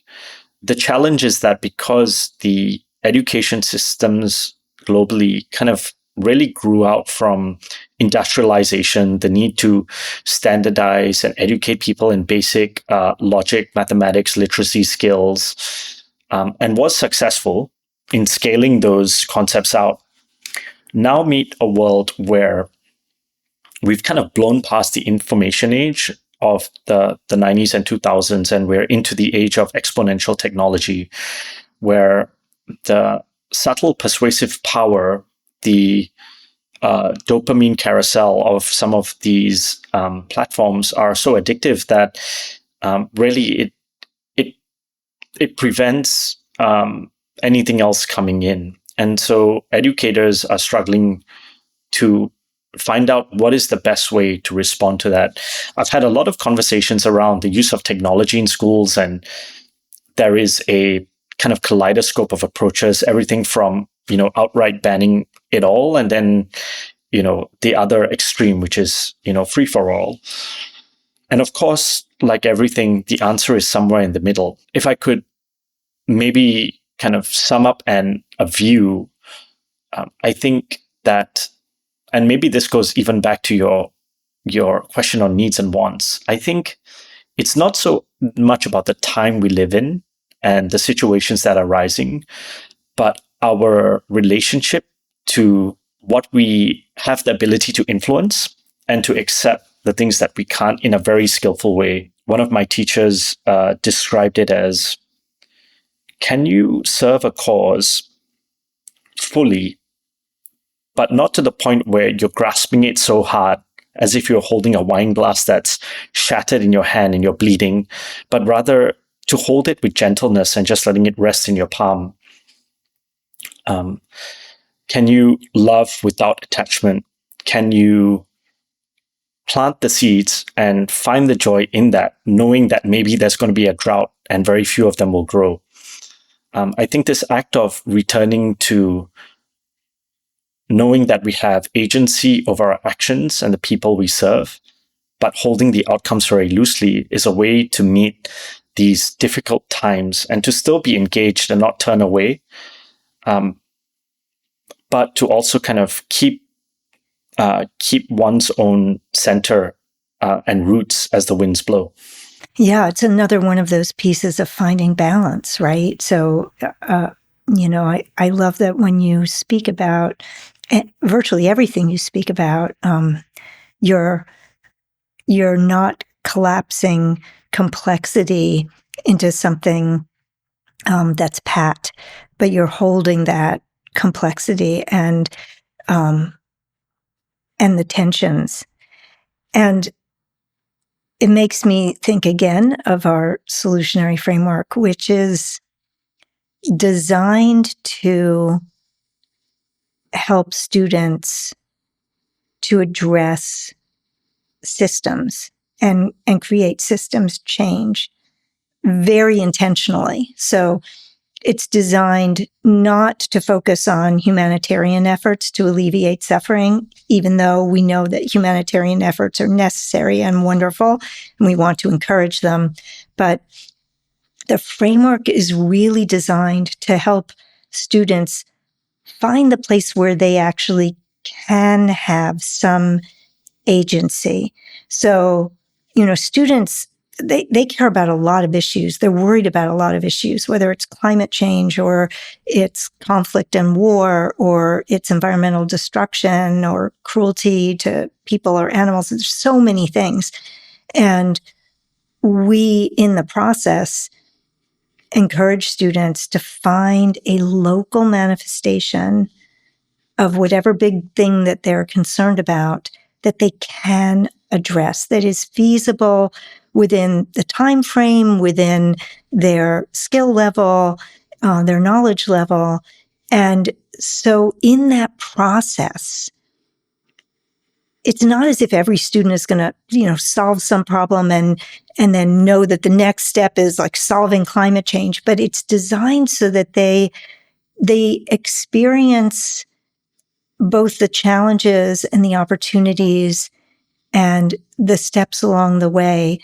The challenge is that because the education systems globally kind of really grew out from industrialization, the need to standardize and educate people in basic logic, mathematics, literacy skills, and was successful in scaling those concepts out, now meet a world where we've kind of blown past the information age of the 90s and 2000s, and we're into the age of exponential technology, where the subtle persuasive power, the dopamine carousel of some of these platforms are so addictive that really it prevents anything else coming in. And so educators are struggling to find out what is the best way to respond to that. I've had a lot of conversations around the use of technology in schools, and there is a kind of kaleidoscope of approaches, everything from, outright banning it all, and then, the other extreme, which is, free for all. And of course, like everything, the answer is somewhere in the middle. If I could maybe kind of sum up a view, I think that, and maybe this goes even back to your question on needs and wants, I think it's not so much about the time we live in and the situations that are rising, but our relationship to what we have the ability to influence and to accept the things that we can't in a very skillful way. One of my teachers described it as, can you serve a cause fully, but not to the point where you're grasping it so hard as if you're holding a wine glass that's shattered in your hand and you're bleeding, but rather to hold it with gentleness and just letting it rest in your palm. Can you love without attachment? Can you plant the seeds and find the joy in that, knowing that maybe there's going to be a drought and very few of them will grow? I think this act of returning to knowing that we have agency over our actions and the people we serve, but holding the outcomes very loosely, is a way to meet these difficult times and to still be engaged and not turn away, but to also kind of keep one's own center and roots as the winds blow. Yeah, it's another one of those pieces of finding balance, right? So, I love that when you speak about virtually everything you speak about, you're not collapsing complexity into something that's pat, but you're holding that complexity and the tensions. And it makes me think again of our solutionary framework, which is designed to help students to address systems and create systems change very intentionally. So it's designed not to focus on humanitarian efforts to alleviate suffering, even though we know that humanitarian efforts are necessary and wonderful, and we want to encourage them. But the framework is really designed to help students find the place where they actually can have some agency. So, students, they care about a lot of issues. They're worried about a lot of issues, whether it's climate change or it's conflict and war or it's environmental destruction or cruelty to people or animals. There's so many things. And we, in the process, encourage students to find a local manifestation of whatever big thing that they're concerned about that they can address, that is feasible within the time frame, within their skill level, their knowledge level. And so in that process, it's not as if every student is going to, solve some problem and then know that the next step is like solving climate change, but it's designed so that they experience both the challenges and the opportunities and the steps along the way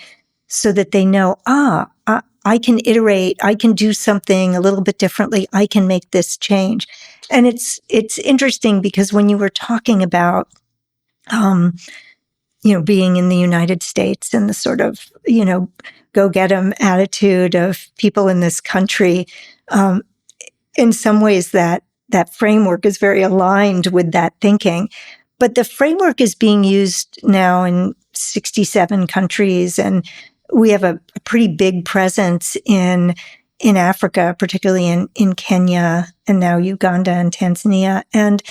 so that they know, I can iterate, I can do something a little bit differently, I can make this change. And it's interesting because when you were talking about, being in the United States and the sort of, go get 'em attitude of people in this country, in some ways that framework is very aligned with that thinking. But the framework is being used now in 67 countries, and we have a pretty big presence in Africa, particularly in Kenya and now Uganda and Tanzania. And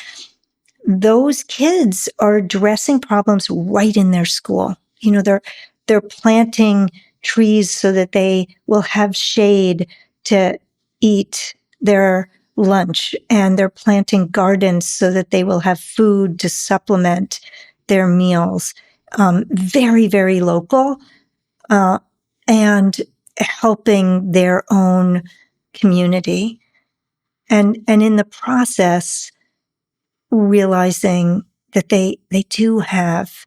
those kids are addressing problems right in their school. They're planting trees so that they will have shade to eat their lunch, and they're planting gardens so that they will have food to supplement their meals. Very, very local, and helping their own community. And in the process, realizing that they do have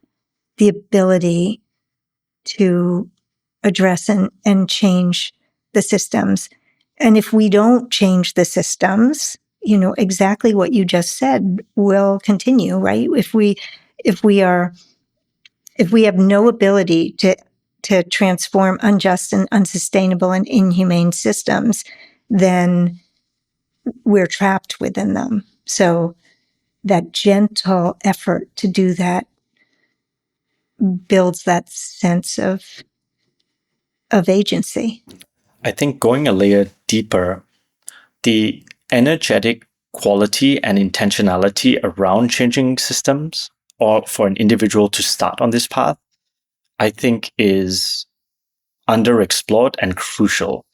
the ability to address and change the systems. And if we don't change the systems, exactly what you just said will continue, right? If we have no ability to transform unjust and unsustainable and inhumane systems, then we're trapped within them. So that gentle effort to do that builds that sense of agency. I think going a layer deeper, the energetic quality and intentionality around changing systems, or for an individual to start on this path, I think is underexplored and crucial.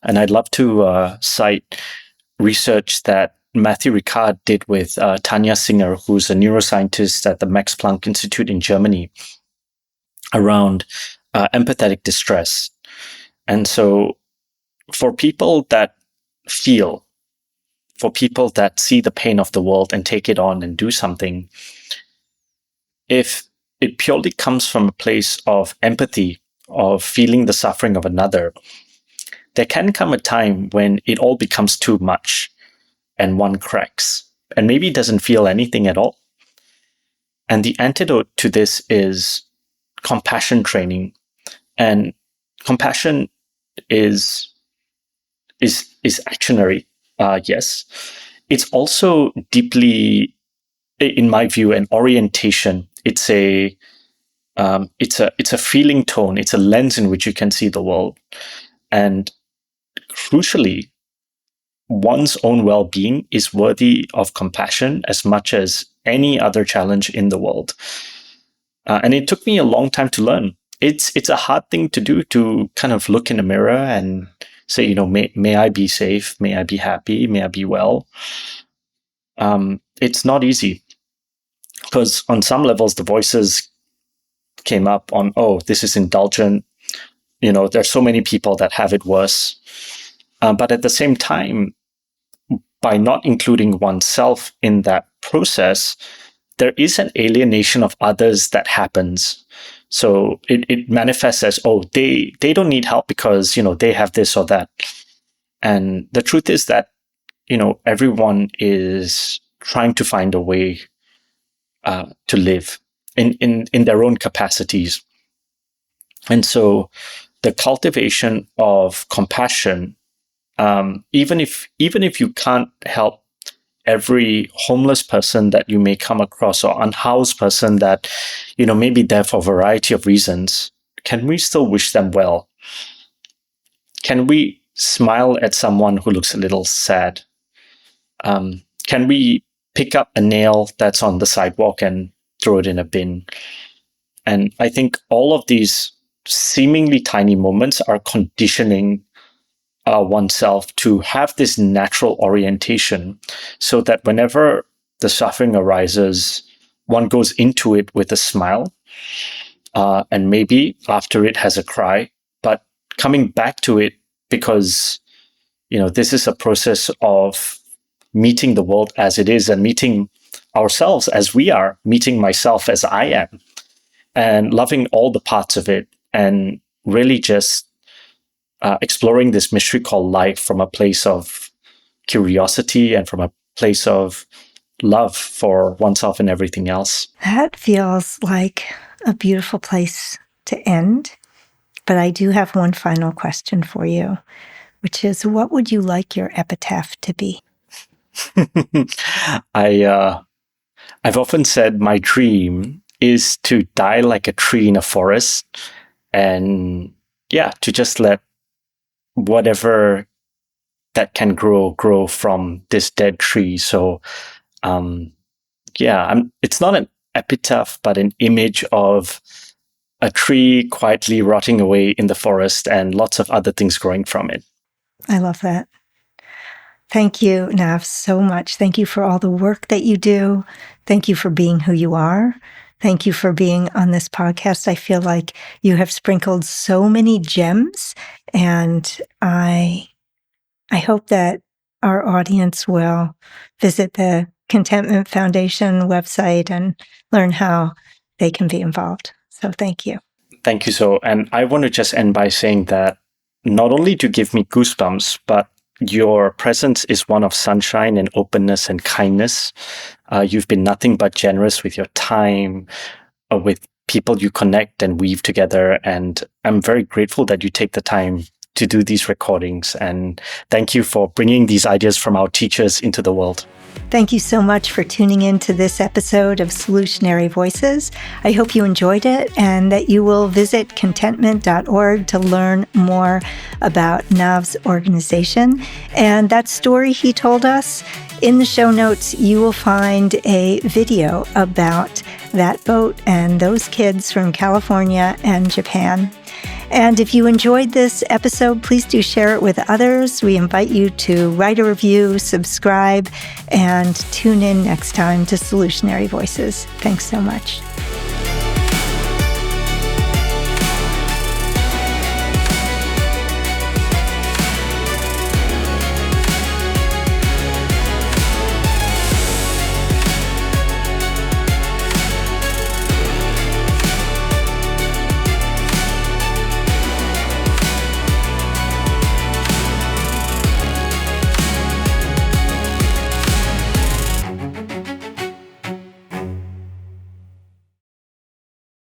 And I'd love to cite research that Matthew Ricard did with Tanya Singer, who's a neuroscientist at the Max Planck Institute in Germany, around empathetic distress. And so for people that feel, for people that see the pain of the world and take it on and do something, if it purely comes from a place of empathy, of feeling the suffering of another, there can come a time when it all becomes too much and one cracks and maybe doesn't feel anything at all. And the antidote to this is compassion training. And compassion is actionary, yes. It's also deeply, in my view, an orientation. It's a feeling tone. It's a lens in which you can see the world. And crucially, one's own well-being is worthy of compassion as much as any other challenge in the world. And it took me a long time to learn. It's a hard thing to do, to kind of look in a mirror and say, you know, may I be safe? May I be happy? May I be well? It's not easy, because on some levels, the voices came up on, oh, this is indulgent. You know, there's so many people that have it worse. But at the same time, by not including oneself in that process, there is an alienation of others that happens. So it manifests as, oh, they don't need help because, you know, they have this or that. And the truth is that, you know, everyone is trying to find a way to live in their own capacities. And so the cultivation of compassion, even if you can't help every homeless person that you may come across, or unhoused person that, you know, may be there for a variety of reasons, can we still wish them well? Can we smile at someone who looks a little sad? Can we pick up a nail that's on the sidewalk and throw it in a bin? And I think all of these seemingly tiny moments are conditioning oneself to have this natural orientation, so that whenever the suffering arises, one goes into it with a smile, and maybe after it has a cry, but coming back to it, because, you know, this is a process of meeting the world as it is, and meeting ourselves as we are, meeting myself as I am, and loving all the parts of it, and really just exploring this mystery called life from a place of curiosity and from a place of love for oneself and everything else. That feels like a beautiful place to end. But I do have one final question for you, which is, what would you like your epitaph to be? I've often said my dream is to die like a tree in a forest, and to just let whatever that can grow from this dead tree. So it's not an epitaph, but an image of a tree quietly rotting away in the forest and lots of other things growing from it. I love that. Thank you, Nav, so much. Thank you for all the work that you do. Thank you for being who you are. Thank you for being on this podcast. I feel like you have sprinkled so many gems, and I hope that our audience will visit the Contentment Foundation website and learn how they can be involved. So thank you. Thank you, Zoe. And I want to just end by saying that not only do you give me goosebumps, but your presence is one of sunshine and openness and kindness. You've been nothing but generous with your time, with people you connect and weave together. And I'm very grateful that you take the time to do these recordings. And thank you for bringing these ideas from our teachers into the world. Thank you so much for tuning in to this episode of Solutionary Voices. I hope you enjoyed it and that you will visit contentment.org to learn more about Nav's organization and that story he told us. In the show notes, you will find a video about that boat and those kids from California and Japan. And if you enjoyed this episode, please do share it with others. We invite you to write a review, subscribe, and tune in next time to Solutionary Voices. Thanks so much.